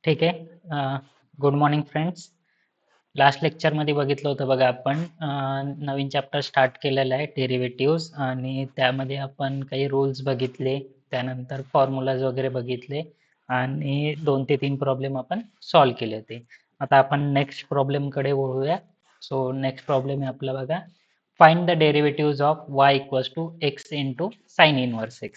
ठीक आहे. Good morning friends. Last लेक्चरमध्ये बघितलं होतं बघा आपण नवीन चॅप्टर स्टार्ट केलेला आहे डेरिव्हेटिव्ह्ज आणि त्यामध्ये आपण काही रूल्स बघितले, त्यानंतर फॉर्म्युलाज वगैरे बघितले आणि 2 ते 3 प्रॉब्लेम आपण सॉल्व्ह केले होते. आता आपण नेक्स्ट प्रॉब्लेमकडे वळूया. सो नेक्स्ट प्रॉब्लेम आहे आपला बघा, find the derivatives of y equals to x into sine inverse x.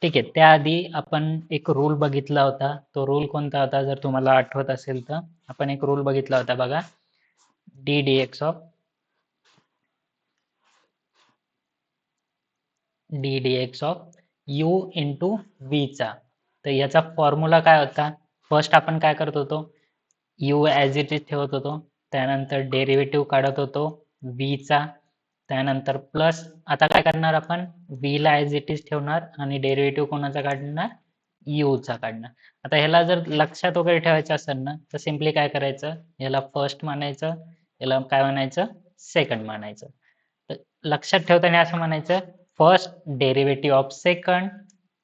ठीक आहे, त्याआधी आपण एक रूल बघितला होता. तो रूल कोणता होता जर तुम्हाला आठवत असेल तर आपण एक रूल बघितला होता बघा, D d x of you into v चा. तर याचा फॉर्म्युला काय होता? फर्स्ट आपण काय करत होतो, यू ॲज इट इज ठेवत होतो, त्यानंतर डेरिव्हेटिव्ह काढत होतो व्ही चा, त्यानंतर प्लस आता काय करणार आपण, व्ही ला ॲज इट इज ठेवणार आणि डेरिव्हेटिव्ह कोणाचा काढणार, यू चा काढणार. आता ह्याला जर लक्षात वगैरे ठेवायचं असेल ना तर सिम्पली काय करायचं, याला फर्स्ट मानायचं, याला काय म्हणायचं, सेकंड मानायचं. तर लक्षात ठेवताना असं म्हणायचं, फर्स्ट डेरिव्हेटिव्ह ऑफ सेकंड,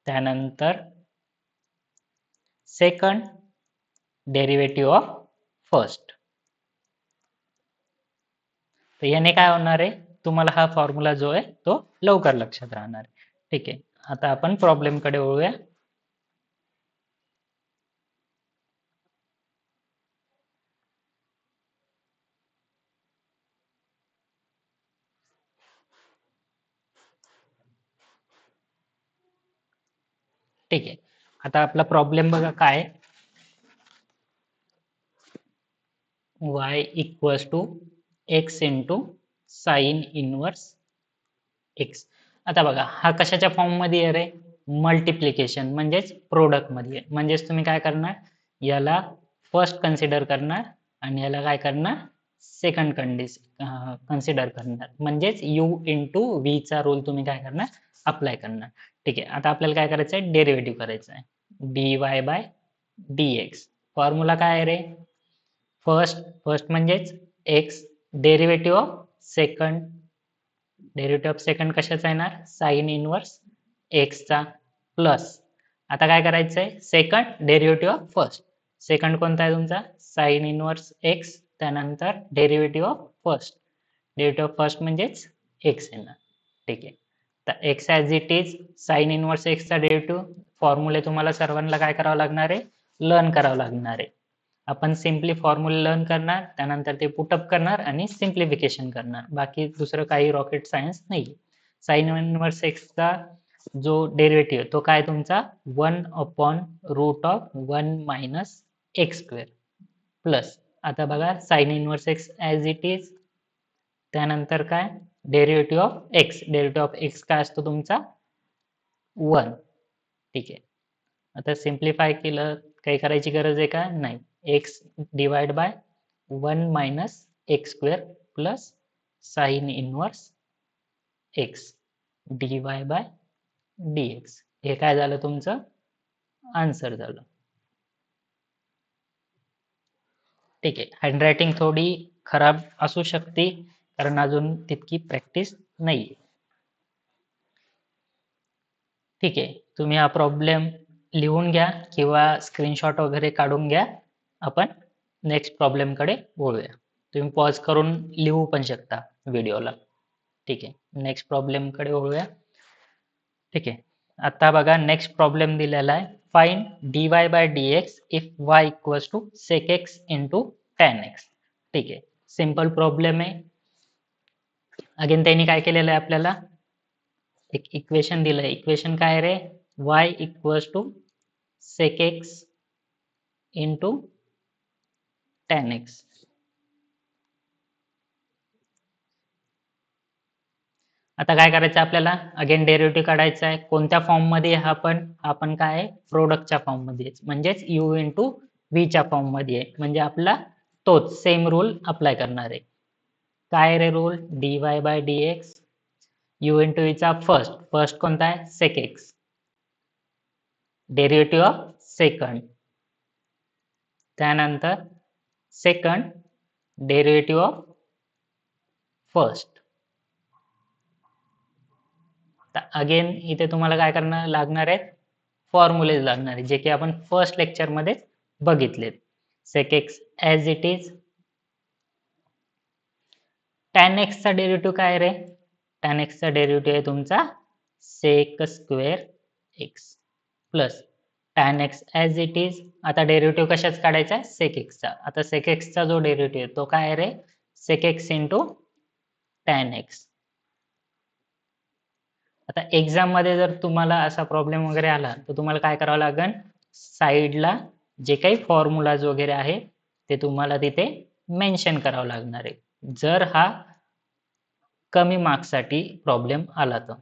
त्यानंतर सेकंड डेरिव्हेटिव्ह ऑफ फर्स्ट. तर याने काय होणार आहे, तुम्हाला हा फॉर्म्युला जो आहे तो लवकर लक्षात राहणार आहे. ठीक आहे, आता आपण प्रॉब्लेम कडे वळूया. ठीक आहे, आता आपला प्रॉब्लेम बघा काय, y equals to x into sine inverse x. आता बघा हा कशाच्या फॉर्म मध्ये आहे रे, मल्टिप्लिकेशन म्हणजेच प्रोडक्ट मध्ये. म्हणजेच तुम्ही काय करणार, याला फर्स्ट कन्सिडर करणार आणि याला काय करणार, सेकंड कन्सिडर करणार. म्हणजेच u इंटू व्ही चा रूल तुम्ही काय करणार, अप्लाय करणार. ठीक आहे, आता आपल्याला काय करायचं आहे, डेरिव्हेटिव्ह करायचं आहे, dy बाय dx. फॉर्म्युला काय आहे रे, फर्स्ट म्हणजेच x, derivative of second, derivative of second कशाचा येणार, साइन इनवर्स x चा, प्लस आता काय करायचंय, second derivative of first. Second कोणता आहे तुमचा, साइन इनवर्स x, त्यानंतर derivative of first, derivative of first म्हणजेच x येणार. ठीक आहे, तर x as it is sine inverse x चा डेरिव्हेटिव्ह, फॉर्म्युले तुम्हाला सर्वांना काय करावं लागणार आहे, लर्न करावं लागणार आहे. आपण सिम्पली फॉर्म्युला लर्न करणार, त्यानंतर ते पुटअप करणार आणि सिम्प्लिफिकेशन करणार. बाकी दुसरं काही रॉकेट सायन्स नाही. साइन इनवर्स x चा जो डेरिव्हेटिव्ह तो काय तुमचा 1 upon root of 1 minus x square, plus आता बघा sine inverse x as it is, त्यानंतर काय derivative of x, derivative of x काय असतो तुमचा 1. ठीक आहे, आता सिम्प्लिफाय केलं, काही करायची गरज आहे का, नाही. x divide by 1 minus x square plus sine inverse x dy by dx. हे काय झालं तुमचं आन्सर झालं. ठीक आहे, हँडरायटिंग थोडी खराब असू शकते कारण अजून तितकी प्रॅक्टिस नाही. ठीक आहे, तुम्ही हा प्रॉब्लेम लिहून घ्या किंवा स्क्रीनशॉट वगैरे काढून घ्या. आपण नेक्स्ट प्रॉब्लेम कडे वळूया. तुम्ही पॉज करून लिहू पण शकता व्हिडिओला. ठीक आहे, नेक्स्ट प्रॉब्लेम कडे वळूया. ठीक आहे, आता बघा नेक्स्ट प्रॉब्लेम दिलेला आहे, find dy by dx if y equals to sec x into tan x. ठीक आहे, सिंपल प्रॉब्लेम आहे. अगेन त्यांनी काय केलेलं आहे, आपल्याला एक इक्वेशन दिलं आहे. इक्वेशन काय रे, y equals to sec x into tan x. आता काय करायचं आपल्याला, अगेन डेरिव्हेटिव्ह काढायचा आहे. कोणत्या फॉर्म मध्ये आपण काय आहे, प्रोडक्टच्या फॉर्म मध्ये, म्हणजेच u इंटू व्ही च्या फॉर्म मध्ये आहे. म्हणजे आपला तोच सेम रूल अप्लाय करणार आहे. काय रे rule, dy by dx, u into v चा फर्स्ट कोणता आहे, sec x, derivative of second, त्यानंतर second derivative of first. Again इथे तुम्हाला काय करणं लागणार आहे, फॉर्म्युलेज लागणार आहे, जे की आपण फर्स्ट लेक्चर मध्ये बघितलेत. sec x as it is. tan x चा डेरिव्हेटिव्ह काय रे? tan x चा डेरिव्हेटिव्ह आहे तुमचा sec square x plus tan x as it is. आता डेरिव्हेटिव्ह कशाच काढायचा आहे? sec x चा. आता sec x चा जो डेरिव्हेटिव्ह आहे तो काय आहे रे? sec x into tan x. आता एक्झाम मध्ये जर तुम्हाला असा प्रॉब्लेम वगैरे आला तर तुम्हाला काय करावं लागेल? साईडला जे काही फॉर्म्युलाज वगैरे आहे ते तुम्हाला तिथे मेन्शन करावं लागणार आहे, जर हा कमी मार्क्ससाठी प्रॉब्लेम आला तर.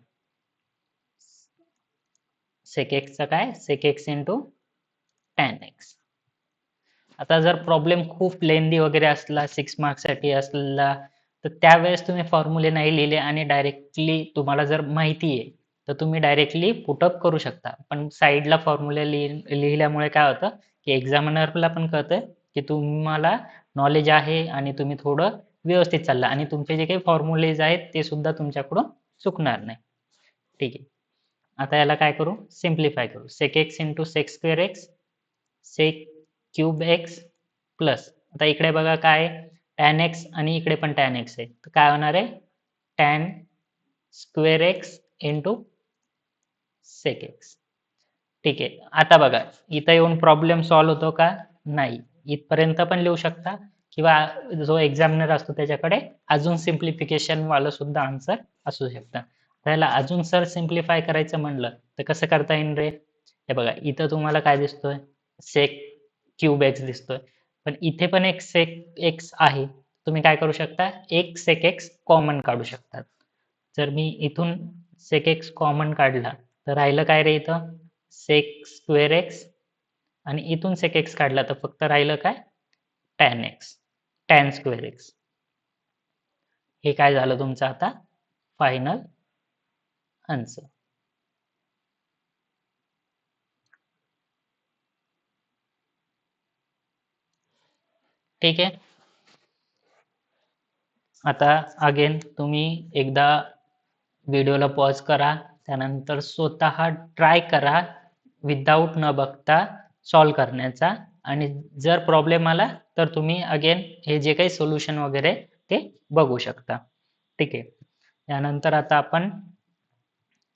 sec x चा काय? sec x into tan x. आता जर प्रॉब्लेम खूप लेंदी वगैरे असला, 6 मार्क्ससाठी असला, तर त्यावेळेस तुम्ही फॉर्म्युले नाही लिहिले आणि डायरेक्टली तुम्हाला जर माहिती आहे तर तुम्ही डायरेक्टली पुटअप करू शकता. पण साईडला फॉर्म्युले लिहिल्यामुळे काय होतं की एक्झामिनरला पण कळतं की तुम्हाला नॉलेज आहे आणि तुम्ही थोडं व्यवस्थित चालला आणि तुमचे जे काही फॉर्म्युलेज आहेत ते सुद्धा तुमच्याकडून चुकणार नाही. ठीक आहे. आता याला काय करू? सिम्प्लिफाय करू. sec x into sec square x sec cube x plus, आता इकडे बघा काय tan x आणि इकडे पण tan x आहे, तर काय होणार आहे? tan square x into sec x. ठीक आहे. आता बघा इथं येऊन प्रॉब्लेम सॉल्व्ह होतो का? नाही. इथपर्यंत पण लिहू शकता किंवा जो एक्झामिनर असतो त्याच्याकडे अजून सिम्प्लिफिकेशन वालं सुद्धा आन्सर असू शकतं. त्याला अजून सर सिम्प्लिफाय करायचं म्हणलं तर कसं करता येईल रे? हे बघा इथं तुम्हाला काय दिसतोय? सेक क्यूब एक्स दिसतोय, पण इथे पण एक सेक एक्स आहे. तुम्ही काय करू शकता? एक सेक एक्स कॉमन काढू शकतात. जर मी इथून सेक एक्स कॉमन काढला तर राहिलं काय रे इथं? सेक स्क्वेअर एक्स आणि इथून सेक एक्स काढला तर फक्त राहिलं काय? Tan x, tan square x. हे काय झालं तुमचं आता फायनल आन्सर. ठीक आहे. आता अगेन तुम्ही एकदा व्हिडिओला पॉज करा, त्यानंतर स्वतः ट्राय करा विदाऊट न बघता सॉल्व करण्याचा, आणि जर प्रॉब्लेम आला तर तुम्ही अगेन हे जे काही सोल्युशन वगैरे ते बघू शकता. ठीक आहे. यानंतर आता आपण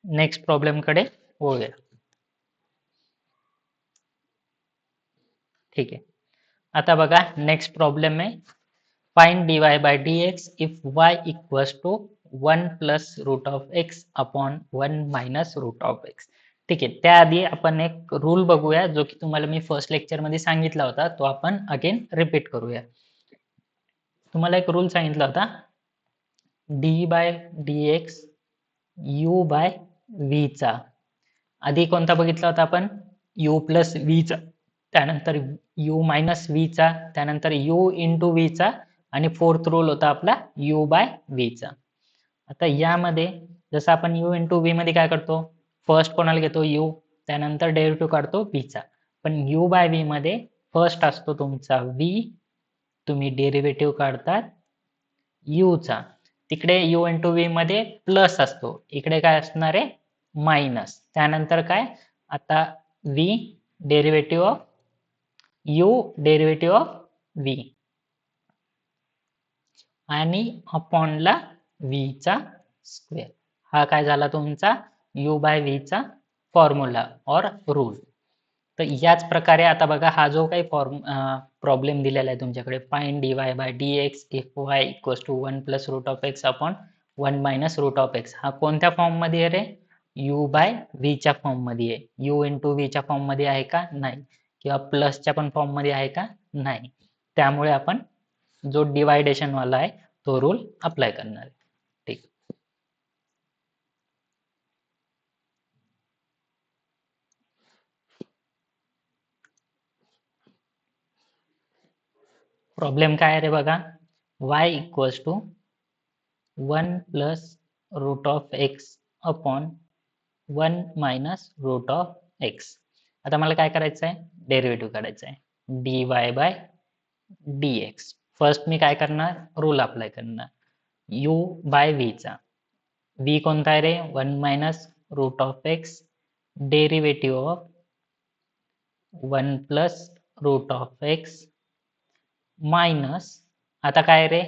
नेक्स्ट प्रॉब्लेमकडे वळूया. ठीक आहे. आता बघा नेक्स्ट प्रॉब्लेम आहे, find dy by dx if y equals to 1 plus root of x upon 1 minus root of x. ठीक आहे. त्याआधी आपण एक रूल बघूया जो की तुम्हाला मी फर्स्ट लेक्चर मध्ये सांगितला होता, तो आपण अगेन रिपीट करूया. तुम्हाला एक रूल सांगितला होता, d by dx u by v चा. आधी कोणता बघितला होता आपण? u प्लस v चा, त्यानंतर u मायनस v चा, त्यानंतर u इंटू v चा, आणि फोर्थ रूल होता आपला u बाय v चा. आता यामध्ये जसं आपण u इंटू v मध्ये काय करतो? फर्स्ट कोणाला घेतो? u, त्यानंतर डेरिव्हेटिव्ह काढतो v चा. पण u बाय v मध्ये फर्स्ट असतो तुमचा v, तुम्ही डेरिव्हेटिव्ह काढतात u चा. तिकडे u इंटू v मध्ये प्लस असतो, इकडे काय असणार आहे? मायनस. त्यानंतर काय? आता v derivative of u derivative of v आणि अपॉनला v चा स्क्वेअर. हा काय झाला तुमचा u बाय v चा फॉर्म्युला और रूल. तर याच प्रकारे आता बघा हा जो काही प्रॉब्लेम दिलेला आहे तुमच्याकडे, find dy by dx if y equals to 1 plus root of x upon 1 minus root of x, हा कोणत्या फॉर्म मध्ये आहे रे? u बाय v च्या फॉर्म मध्ये आहे. u इंटू v च्या फॉर्म मध्ये आहे का? नाही. किंवा प्लसच्या पण फॉर्म मध्ये आहे का? नाही. त्यामुळे आपण जो डिवायडेशन वाला आहे तो रूल अप्लाय करणार आहे. ठीक. प्रॉब्लेम काय आहे रे बघा, y equals to 1 plus root of x upon 1 minus root of x. आता मला काय करायचं आहे? डेरिव्हेटिव्ह काढायचं आहे, dy बाय dx. फर्स्ट मी काय करणार? रूल अप्लाय करणार, u बाय v चा. v कोणता आहे रे? 1 minus root of x derivative of 1 plus root of x minus, आता काय रे,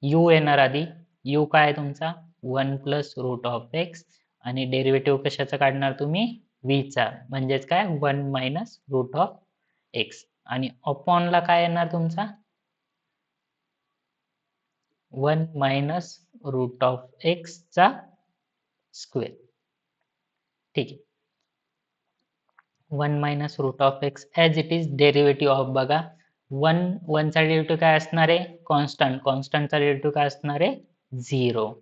यू येणार आधी. यू काय आहे तुमचा 1 प्लस रूट ऑफ एक्स, आणि डेरिव्हेटिव्ह कशाचा काढणार तुम्ही, व्हीचा, म्हणजेच काय 1 मायनस रूट ऑफ एक्स, आणि अपॉनला काय येणार तुमचा 1 मायनस रूट ऑफ एक्सचा स्क्वेअर. ठीक आहे, 1 minus root of x as it is derivative of, बघा 1 चा डेरिव्हेटिव्ह काय असणार आहे, कॉन्स्टंट, कॉन्स्टंटचा डेरिव्हेटिव्ह काय असणार आहे 0.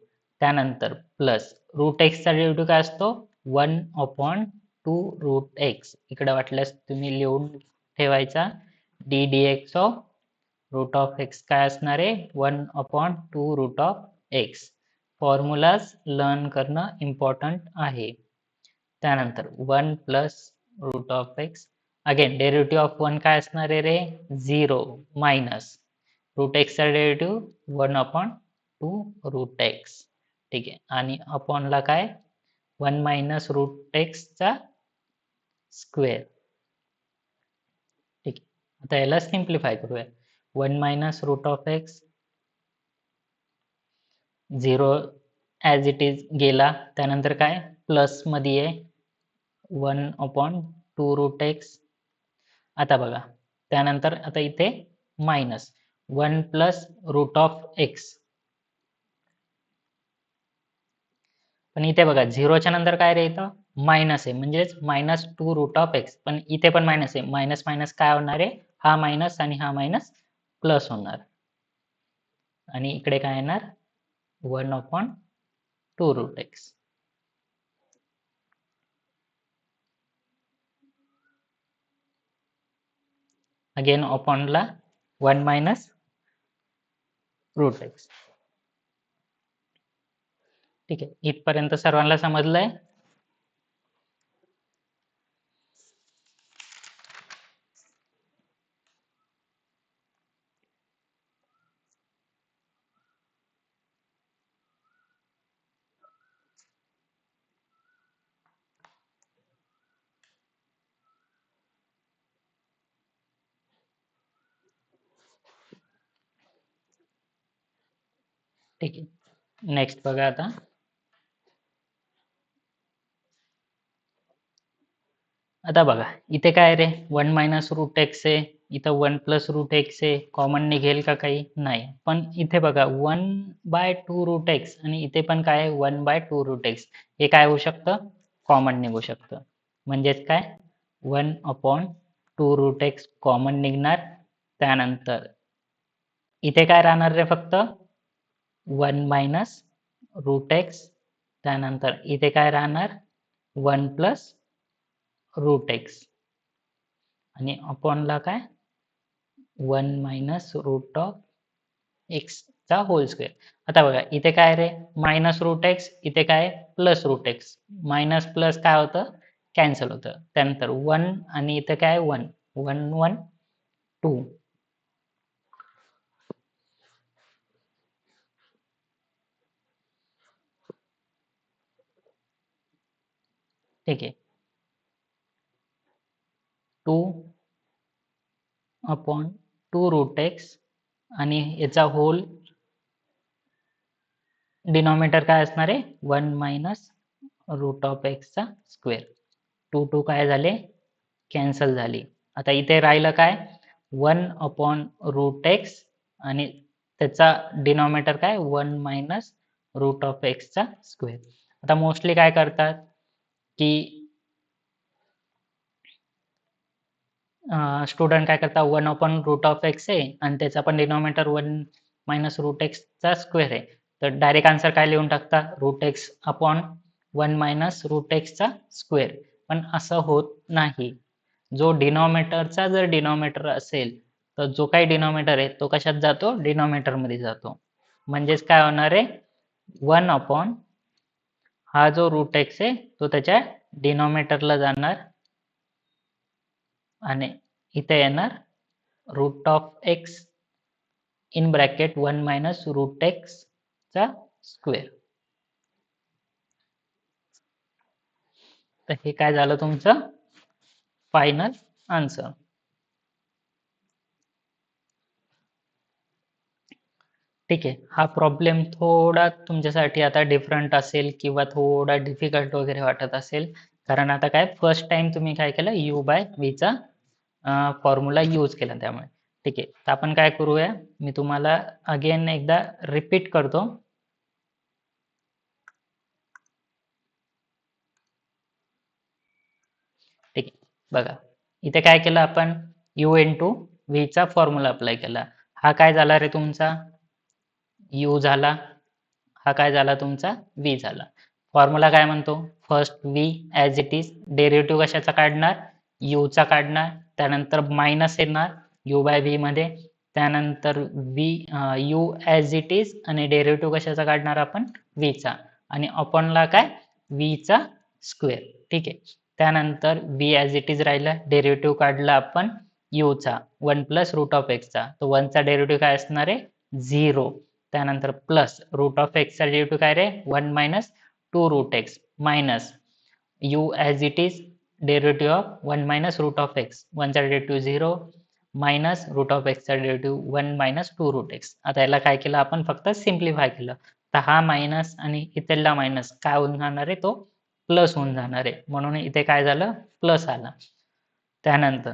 त्यानंतर प्लस रूट एक्सचा डेरिव्हेटिव्ह काय असतो 1 अपॉन 2 रूट एक्स, इकडे वाटल्यास तुम्ही लिहून ठेवायचा d d x of root of x काय असणार आहे 1 upon 2 root of x. Formulas learn करणं इम्पॉर्टंट आहे. त्यानंतर 1 plus root of x, again derivative of 1 काय असणार आहे रे 0, मायनस रूट एक्सचा डेरिव्हेटिव्ह 1 अपॉन 2 रूट एक्स. ठीक आहे, आणि अपॉनला काय 1 मायनस रूट एक्सचा स्क्वेअर. ठीक आहे, आता याला सिम्प्लिफाय करूया. 1 minus root of x 0 as it is गेला, त्यानंतर काय प्लस मध्ये आहे 1 अपॉन 2 रूट एक्स. आता बघा, त्यानंतर आता इथे minus 1 plus root of x, पण इथे बघा झिरोच्या नंतर काय रे इथं मायनस आहे, म्हणजेच मायनस 2 रूट ऑफ एक्स, पण इथे पण मायनस आहे, मायनस मायनस काय होणार आहे, हा मायनस आणि हा मायनस प्लस होणार, आणि इकडे काय येणार 1 अपॉन 2 रूट एक्स. अगेन अपॉनला 1 मायनस रूट एक्स. ठीक आहे, इथपर्यंत सर्वांना समजलंय. ठीक आहे, नेक्स्ट बघा आता. आता बघा इथे काय रे 1 मायनस रूट एक्स आहे, इथं 1 प्लस रूट एक्स आहे, कॉमन निघेल का काही नाही, पण इथे बघा 1 बाय 2 रूट एक्स, आणि इथे पण काय 1 बाय 2 रूट एक्स, हे काय होऊ शकतं कॉमन निघू शकतं, म्हणजेच काय 1 अपॉन 2 रूट एक्स कॉमन निघणार. त्यानंतर इथे काय राहणार रे फक्त 1 मायनस रूट एक्स, त्यानंतर इथे काय राहणार 1 प्लस रूट एक्स, आणि अपॉनला काय 1 मायनस रूट ऑफ एक्सचा होल स्क्वेअर. आता बघा इथे काय रे मायनस रूट एक्स, इथे काय plus root x, minus plus काय होतं कॅन्सल होतं, त्यानंतर 1 आणि इथे काय 1 1 1 2. ठीक आहे, 2 अपॉन 2 रूट एक्स, आणि याचा होल डिनॉमिनेटर काय असणार आहे 1 मायनस रूट ऑफ एक्सचा स्क्वेअर. 2 2 काय झाले कॅन्सल झाली. आता इथे राहिलं काय 1 अपॉन रूट एक्स, आणि त्याचा डिनॉमिनेटर काय 1 मायनस रूट ऑफ एक्सचा स्क्वेअर. आता मोस्टली काय करतात की स्टुडंट काय करतात 1 अपॉन रूट ऑफ एक्स आहे, आणि त्याचा पण डिनॉमिनेटर 1 मायनस रूट एक्सचा स्क्वेअर आहे, तर डायरेक्ट आन्सर काय लिहून टाकता root x upon 1 minus root एक्सचा स्क्वेअर. पण असं होत नाही, जो डिनॉमिनेटरचा जर डिनॉमिनेटर असेल तर जो काही डिनॉमिनेटर आहे तो कशात जातो डिनॉमिनेटरमध्ये जातो, म्हणजेच काय होणार आहे 1 अपॉन हा जो रूट एक्स आहे तो त्याच्या डिनॉमिनेटरला जाणार, आणि इथे येणार root of x in bracket 1 minus root x चा स्क्वेअर. तर हे काय झालं तुमचं फायनल आन्सर. ठीक आहे. हा प्रॉब्लेम थोडा तुमच्यासाठी आता डिफरंट असेल किंवा थोडा डिफिकल्ट वगैरे वाटत असेल. कारण आता काय फर्स्ट टाइम तुम्ही काय केलं U/V चा फॉर्म्युला यूज केला त्यामुळे. ठीक आहे. तर आपण काय करूया, मी तुम्हाला अगेन एकदा रिपीट करतो. ठीक आहे. बघा, इथे काय केलं आपण U चा फॉर्म्युला अप्लाय केला. हा काय झाला रे तुमचा U झाला. हा काय झाला तुमचा V झाला. फॉर्म्युला काय म्हणतो, first V as it is, derivative कशाचा काढणार, U चा काढणार, त्यानंतर मायनस येणार U/V मध्ये, त्यानंतर U ॲज इट इज आणि डेरिव्हेटिव्ह कशाचा काढणार आपण V चा, आणि अपॉनला काय V चा स्क्वेअर. ठीक आहे. त्यानंतर V ॲज इट इज राहिला, डेरिव्हेटिव्ह काढला आपण U चा 1 प्लस रूट ऑफ x चा, तो 1 चा डेरिव्हेटिव्ह काय असणार आहे 0. त्यानंतर प्लस रूट ऑफ x चा डेरिव्हेटिव्ह काय रे 1 minus 2 root x minus U as it is, derivative of 1 minus root of x, 1 चा derivative 0 minus root of x चा डेरिव्हेटिव्ह 1 मायनस 2 रूट x. आता याला काय केलं आपण फक्त सिम्प्लिफाय केलं, तर हा मायनस आणि इथला मायनस काय होऊन जाणार आहे, तो प्लस होऊन जाणार आहे, म्हणून इथे काय झालं प्लस आला. त्यानंतर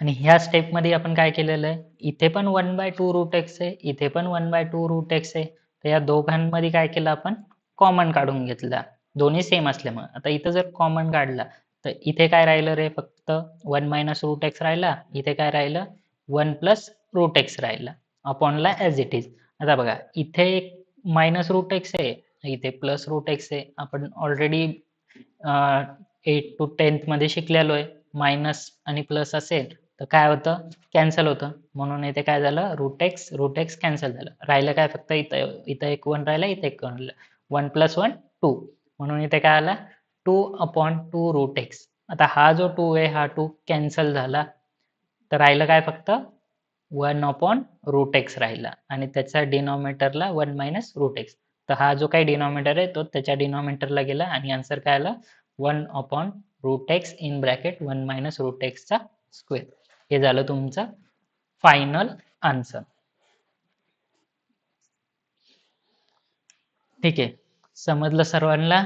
आणि ह्या स्टेपमध्ये आपण काय केलेलं आहे, इथे पण 1/2 रूट एक्स आहे, इथे पण 1/2 रूट एक्स आहे. तर या दोघांमध्ये काय केलं आपण कॉमन काढून घेतला, दोन्ही सेम असल्यामुळे. आता इथं जर कॉमन काढला तर इथे काय राहिलं रे, फक्त 1 मायनस रूट एक्स राहिला, इथे काय राहिलं 1 प्लस रूट एक्स राहिला अपॉनला ॲज इट इज. आता बघा, इथे एक मायनस रूट एक्स आहे, इथे प्लस रूट एक्स आहे. आपण ऑलरेडी 8 to 10th मध्ये शिकलेलो आहे, मायनस आणि प्लस असेल तर काय होतं कॅन्सल होतं, म्हणून इथे काय झालं रूट एक्स कॅन्सल झालं. राहिलं काय फक्त इथं इथं एक 1 राहिला, इथे एक 1 राहिलं, 1 प्लस 1 2, म्हणून इथे काय आला 2/2 रूट एक्स. आता हा जो 2 आहे हा 2 कॅन्सल झाला, तर राहिलं काय फक्त 1 रूट एक्स राहिला, आणि त्याच्या डिनॉमिनेटरला 1 मायनस रूट एक्स. तर हा जो काही डिनॉमिनेटर आहे तो त्याच्या डिनॉमिनेटरला गेला, आणि आन्सर काय आला 1 root x in bracket 1 minus root एक्सचा स्क्वेअर. हे झालं तुमचं फायनल आन्सर. ठीक आहे, समजलं सर्वांना.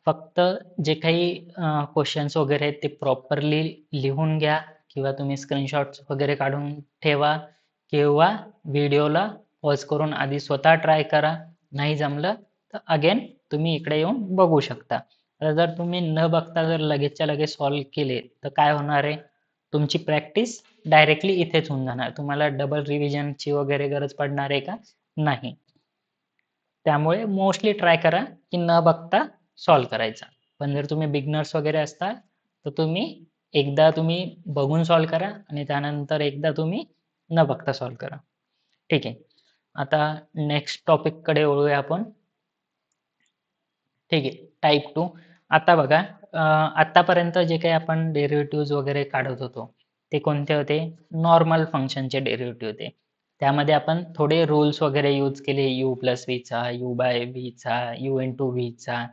फक्त जे काही क्वेश्चन्स वगैरे आहेत ते प्रॉपरली लिहून घ्या, किंवा तुम्ही स्क्रीनशॉट्स वगैरे काढून ठेवा, किंवा व्हिडिओला पॉज करून आधी स्वतः ट्राय करा. नाही जमलं तर अगेन तुम्ही इकडे येऊन बघू शकता. तर जर तुम्ही न बघता जर लगेचच्या लगेच सॉल्व्ह केले तर काय होणार आहे, तुमची प्रॅक्टिस डायरेक्टली इथेच होऊन जाणार, तुम्हाला डबल रिव्हिजनची वगैरे गरज पडणार आहे का, नाही. त्यामुळे मोस्टली ट्राय करा की न बघता सॉल्व्ह करायचा. पण जर तुम्ही बिगनर्स वगैरे असता तर तुम्ही एकदा तुम्ही बघून सॉल्व्ह करा, आणि त्यानंतर एकदा तुम्ही न बघता सॉल्व्ह करा. ठीक आहे. आता नेक्स्ट टॉपिककडे वळूया आपण. ठीक आहे, टाईप 2. आता बघा, आतापर्यंत जे काही आपण डेरिव्हेटिव्ह वगैरे काढत होतो ते कोणते होते, नॉर्मल फंक्शनचे डेरिव्हेटिव्ह होते. त्यामध्ये आपण थोडे रूल्स वगैरे यूज केले, U प्लस व्हीचा, U/V चा, U इंटू व्हीचा.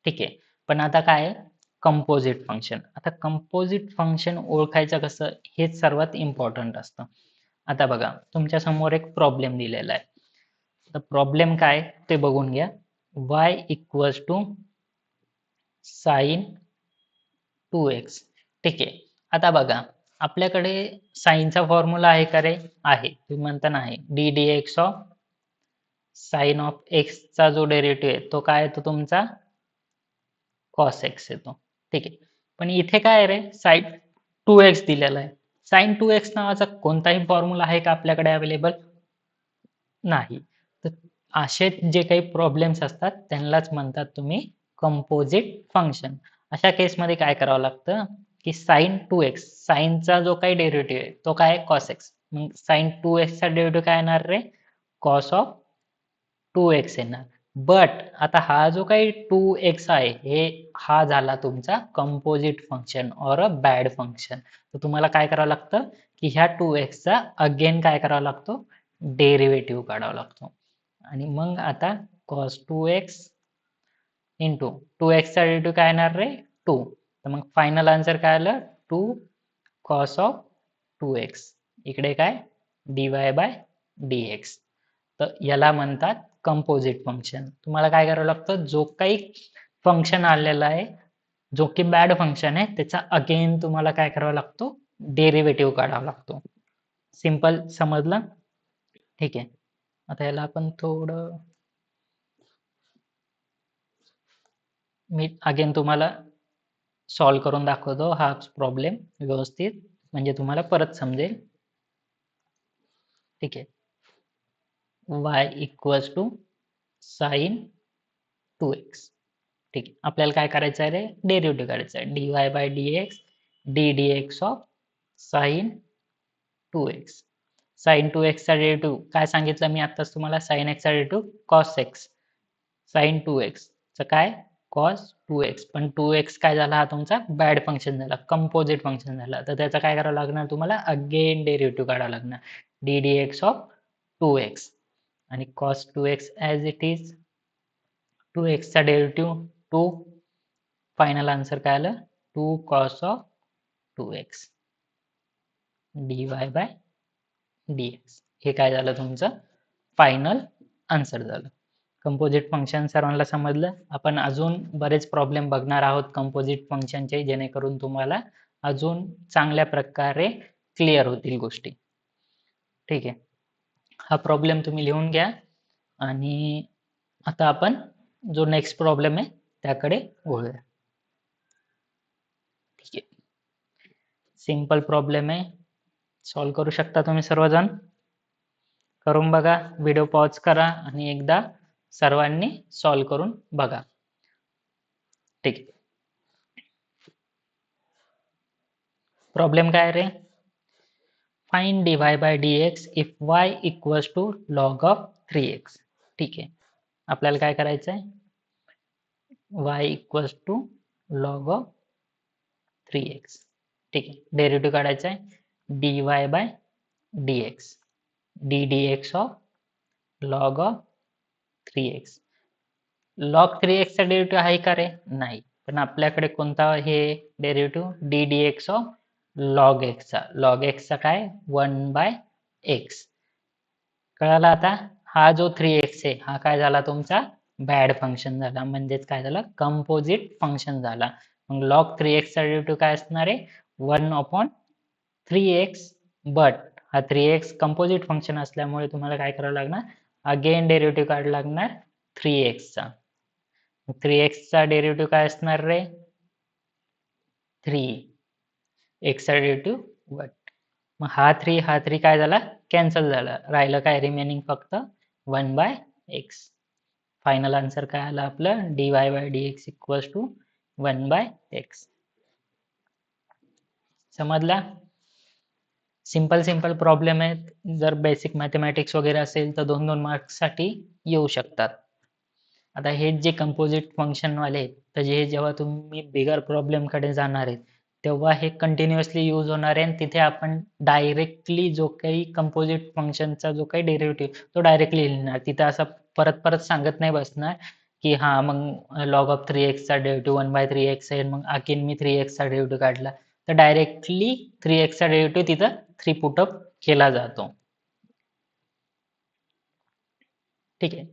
ठीक आहे. पण आता काय आहे, कंपोजिट फंक्शन. आता कंपोजिट फंक्शन ओळखायचं कसं, हेच सर्वात इम्पॉर्टंट असतं. आता बघा, तुमच्या समोर एक प्रॉब्लेम दिलेला आहे. तर प्रॉब्लेम काय ते बघून घ्या. y equals to sine 2x. ठीक आहे. आता बघा, आपल्याकडे साईनचा फॉर्म्युला आहे का रे, आहे. तुम्ही म्हणता नाही, D d x of sine of एक्सचा जो डेरिव्हेटिव्ह आहे तो काय येतो तुमचा कॉस एक्स येतो. ठीक आहे. पण इथे काय आहे रे, साइन 2x दिलेला आहे. साइन 2x नावाचा कोणताही फॉर्म्युला आहे का आपल्याकडे अवेलेबल, नाही. तर असे जे काही प्रॉब्लेम्स असतात त्यांनाच म्हणतात तुम्ही कंपोजिट फंक्शन. अशा केसमध्ये काय करावं लागतं की साइन 2x, साइनचा जो काही डेरिव्हेटिव्ह आहे तो काय कॉस एक्स, मग साइन 2x चा डेरिव्हेटिव्ह काय येणार रे, कॉस ऑफ 2x येणार. बट आता हा जो काही 2x आहे हा झाला तुमचा composite function or a bad function. तर तुम्हाला काय करावं लागतं की ह्या 2x चा अगेन काय करावा लागतो, डेरिव्हेटिव्ह काढावा लागतो. आणि मग आता cos 2x इंटू 2x चा डेरिव्हेटिव्ह काय येणार रे 2. तर मग फायनल आन्सर काय आलं 2 cos ऑफ 2x. इकडे काय dy बाय dx. तर याला म्हणतात कंपोजिट फंक्शन. तुम्हाला काय करावं लागतं, जो काही फंक्शन आलेला आहे, जो की बॅड फंक्शन आहे, त्याचा अगेन तुम्हाला काय करावा लागतो, डेरिव्हेटिव्ह काढावा लागतो. सिंपल समजलं? ठीक आहे. आता याला आपण थोडं, मी अगेन तुम्हाला सॉल्व्ह करून दाखवतो हा प्रॉब्लेम व्यवस्थित, म्हणजे तुम्हाला परत समजेल. ठीक आहे. y equals to sine 2x. ठीक आहे. आपल्याला काय करायचं आहे रे, डेरिव्हेटिव्ह काढायचं आहे. dy by dx d dx of sine 2x. Sine 2x चा डेरिव्हेटिव्ह काय सांगितलं मी आताच तुम्हाला, साइन x चा derivative cos x. Sine 2x चा काय, cos 2x. पण 2x काय झाला, हा तुमचा बॅड फंक्शन झाला, कंपोजिट फंक्शन झाला. तर त्याचा काय करावं लागणार तुम्हाला, अगेन डेरिव्हेटिव्ह काढावं लागणार, डी dx ऑफ 2x. आणि cos 2x as it is, 2x चा डेरिव्हेटिव्ह 2, फायनल आन्सर काय आलं, 2 cos of 2x dy by dx. हे काय झालं तुमचं फायनल आन्सर झालं. कंपोजिट फंक्शन सर्वांना समजलं. आपण अजून बरेच प्रॉब्लेम बघणार आहोत कंपोजिट फंक्शनचे, जेणेकरून तुम्हाला अजून चांगल्या प्रकारे क्लिअर होतील गोष्टी. ठीक आहे. हा प्रॉब्लेम तुम्ही लिहून घ्या. आणि आता आपण जो नेक्स्ट प्रॉब्लेम आहे त्याकडे वळूया. ठीक आहे. सिंपल प्रॉब्लेम आहे, सॉल्व्ह करू शकता तुम्ही सर्वजण. करून बघा, व्हिडिओ पॉज करा आणि एकदा सर्वांनी सॉल्व्ह करून बघा. ठीक आहे. प्रॉब्लेम काय रे, find dy by dx if y equals to log of 3x. ठीक आहे. आपल्याला काय करायचं आहे, y equals to log of 3x. ठीक आहे. डेरिव्हेटिव्ह काढायचा आहे, dy by dx d dx of log of 3x. log 3x चा डेरिव्हेटिव्ह आहे का रे, नाही. पण आपल्याकडे कोणता हे derivative, D dx of log x चा. log x चा काय, 1 बाय x. कळालं आता. हा जो 3x आहे हा काय झाला तुमचा बॅड फंक्शन झाला, म्हणजेच काय झालं, कंपोजिट फंक्शन झाला. मग log 3x चा डेरिव्हेटिव्ह काय असणार आहे, 1 अपॉन 3x. बट हा 3x कंपोजिट फंक्शन असल्यामुळे तुम्हाला काय करावं लागणार, अगेन डेरिव्हेटिव्ह काढायला लागणार 3x चा. 3x चा डेरिव्हेटिव्ह काय असणार रे, 3. x चा डेरिव्हेटिव्ह 1. मग हा 3 काय झाला, कॅन्सल झाला. राहिलं काय रिमेनिंग, फक्त 1 बाय x. फायनल आन्सर काय आलं आपलं, dy by dx equals to 1 by x. समजला. सिंपल प्रॉब्लेम आहेत. जर बेसिक मॅथमॅटिक्स वगैरे असेल तर 2-2 मार्क्ससाठी येऊ शकतात. आता हे जे कंपोजिट फंक्शन वाले आहेत, तर हे जेव्हा तुम्ही बिगर प्रॉब्लेमकडे जाणार आहेत, तेव्हा हे कंटिन्युअसली यूज होणार आहे. आणि तिथे आपण डायरेक्टली जो काही कंपोजिट फंक्शनचा जो काही डेरिव्हेटिव्ह तो डायरेक्टली लिहिणार. तिथं असं परत सांगत नाही बसणार की हा मग लॉग ऑफ 3x चा डेरिव्हेटिव्ह 1 बाय 3x आहे, मग आणखीन मी 3x चा डेरिव्हेटिव्ह काढला. तर डायरेक्टली 3x चा डेरिव्हेटिव्ह तिथं 3 पुटअप केला जातो. ठीक आहे.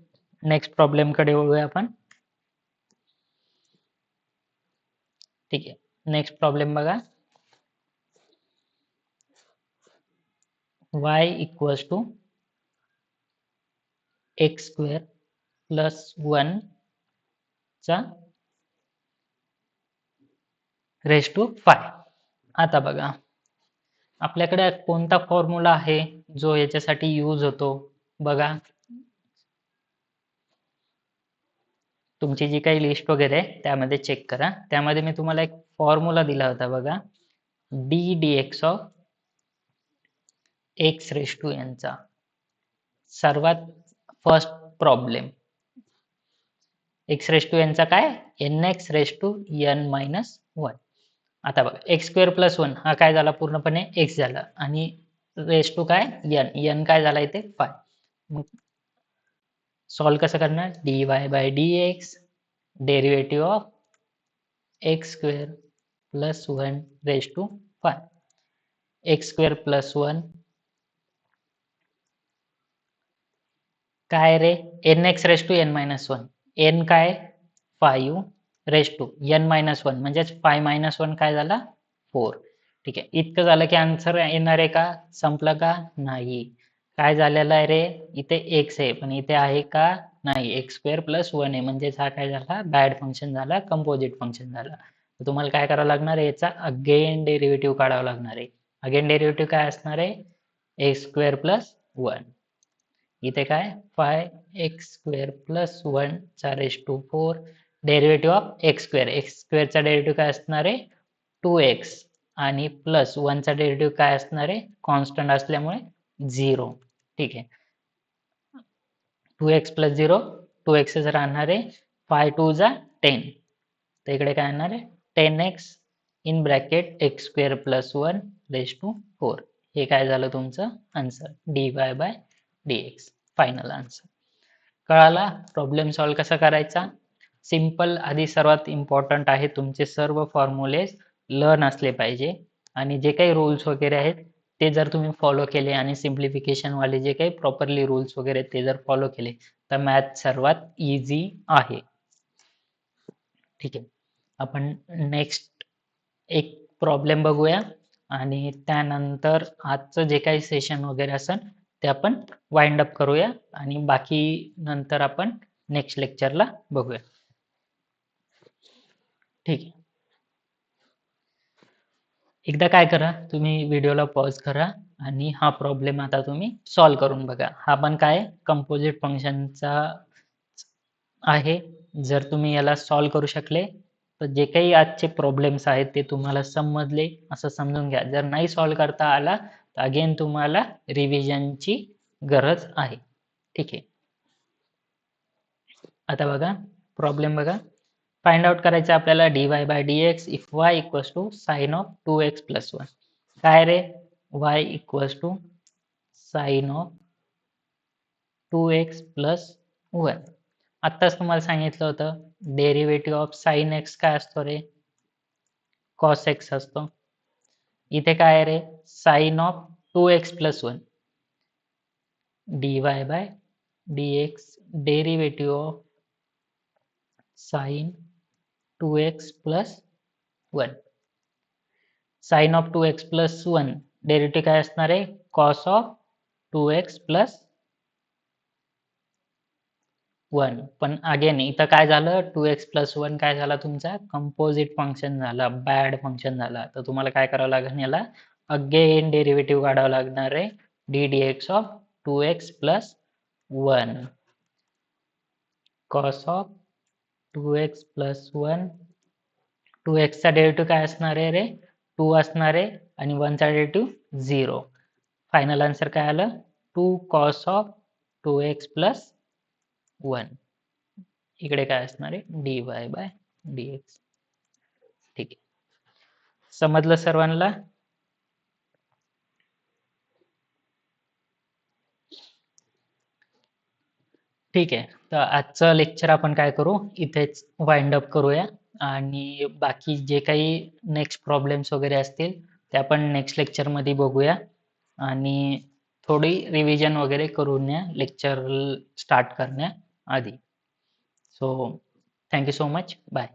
नेक्स्ट प्रॉब्लेमकडे वळूया आपण. ठीक आहे. नेक्स्ट प्रॉब्लेम बघा, y equals to x square plus 1 चा रेस टू 5. आता बघा, आपल्याकडे कोणता फॉर्म्युला आहे जो याच्यासाठी यूज होतो. बघा, तुमची जी काही लिस्ट वगैरे आहे त्यामध्ये चेक करा. त्यामध्ये मी तुम्हाला एक फॉर्म्युला दिला होता बघा, d dx of x raise to n चा. सर्वात first problem, x raise to n चा काय, nx raise to n minus 1. आता बघा, एक्स स्क्वेअर प्लस 1 हा काय झाला, पूर्णपणे x झाला. आणि रेस टू काय, n काय झाला इथे 5. मग सॉल्व कसं करणार, dy by dx derivative of x square plus 1 raise to 5. X square plus 1 काय रे, n x raise to n minus one. N काय, 5 raise to n minus one, म्हणजेच 5 मायनस वन काय झाला, 4. ठीक आहे, इतकं झालं की आन्सर येणार आहे का, संपलं का, नाही. काय झालेलं आहे रे, इथे एक्स आहे पण इथे आहे का, नाही, एक्स स्क्वेअर प्लस वन आहे, म्हणजेच हा काय झाला, बॅड फंक्शन झाला, कंपोजिट फंक्शन झाला. तर तुम्हाला काय करावं लागणार आहे, याचा अगेन डेरिव्हेटिव्ह काढावं लागणार आहे. अगेन डेरिव्हेटिव्ह काय असणार आहे, एक्स स्क्वेअर प्लस वन. इथे काय, 5x² प्लस 1 चा raise to 4, derivative of x square. X स्क्वेअरचा डेरिव्हेटिव्ह काय असणार आहे, 2x, आणि प्लस 1 चा डेरिव्हेटिव्ह काय असणार आहे, कॉन्स्टंट असल्यामुळे 0. ठीक आहे, 2x प्लस 0 2x राहणार आहे, 5 2 जा 10, तर इकडे काय येणार आहे 10x in bracket x square plus 1 raise to 4. हे काय झालं तुमचं आन्सर, dy/dx, फायनल आन्सर. कळाला प्रॉब्लेम सॉल्व्ह कसा करायचा. सिंपल, आधी सर्वात इम्पॉर्टंट आहे तुमचे सर्व फॉर्म्युले लर्न असले पाहिजे, आणि जे काही रूल्स वगैरे आहेत ते जर तुम्ही फॉलो केले आणि सिम्प्लिफिकेशन वाले जे काही प्रॉपरली रूल्स वगैरे ते जर फॉलो केले तर मॅथ सर्वात इझी आहे. ठीक आहे, आपण नेक्स्ट एक प्रॉब्लेम बघूया आणि त्यानंतर आजचं जे काही सेशन वगैरे असेल ते आपण वाइंड अप करूया, आणि बाकी नंतर आपण नेक्स्ट लेक्चरला बघूया. ठीक आहे, एकदा काय करा, तुम्ही व्हिडिओला पॉज करा आणि हा प्रॉब्लेम आता तुम्ही सॉल्व्ह करून बघा. हा पण काय कंपोजिट फंक्शनचा आहे. जर तुम्ही याला सॉल्व्ह करू शकले तर जे काही आजचे प्रॉब्लेम्स आहेत ते तुम्हाला समजले असं समजून घ्या. जर नाही सॉल्व्ह करता आला तर अगेन तुम्हाला रिव्हिजनची गरज आहे. ठीक आहे, आता बघा प्रॉब्लेम बघा. फाइंड आउट करायचं आपल्याला dy/dx if y equals to sine of 2x plus 1. काय रे, y equals to sine of 2x plus 1. आत्ताच तुम्हाला सांगितलं होतं डेरिव्हेटिव्ह ऑफ साइन एक्स काय असतो रे, कॉस एक्स असतो. इथे काय आहे रे, sine of 2x plus 1, dy/dx derivative of sine 2x plus 1. Sine of 2x plus 1 derivative काय असणार आहे, कॉस ऑफ 2x प्लस 1. पण अगेन इथं काय झालं, 2x प्लस 1 काय झाला तुमचा, कंपोजिट फंक्शन झाला, बॅड फंक्शन झाला. तर तुम्हाला काय करावं लागेल, याला अगेन डेरिव्हेटिव्ह काढावं लागणार आहे, ddx of 2x plus 1, cos of 2x plus 1. 2x चा डेरिव्हेटिव्ह काय असणार आहे रे, 2 असणार आहे, आणि 1 चा डेरिव्हेटिव्ह 0. फायनल आन्सर काय आलं, 2 कॉस ऑफ 2x प्लस 1. इकडे काय असणार आहे, dy/dx. ठीक आहे, समजलं सर्वांना. ठीक आहे, तर आजचं लेक्चर आपण काय करू, इथेच वाइंड अप करूया, आणि बाकी जे काही नेक्स्ट प्रॉब्लेम्स वगैरे असतील ते आपण नेक्स्ट लेक्चरमध्ये बघूया, आणि थोडी रिव्हिजन वगैरे करून या लेक्चर स्टार्ट करण्याआधी. So thank you so much, bye.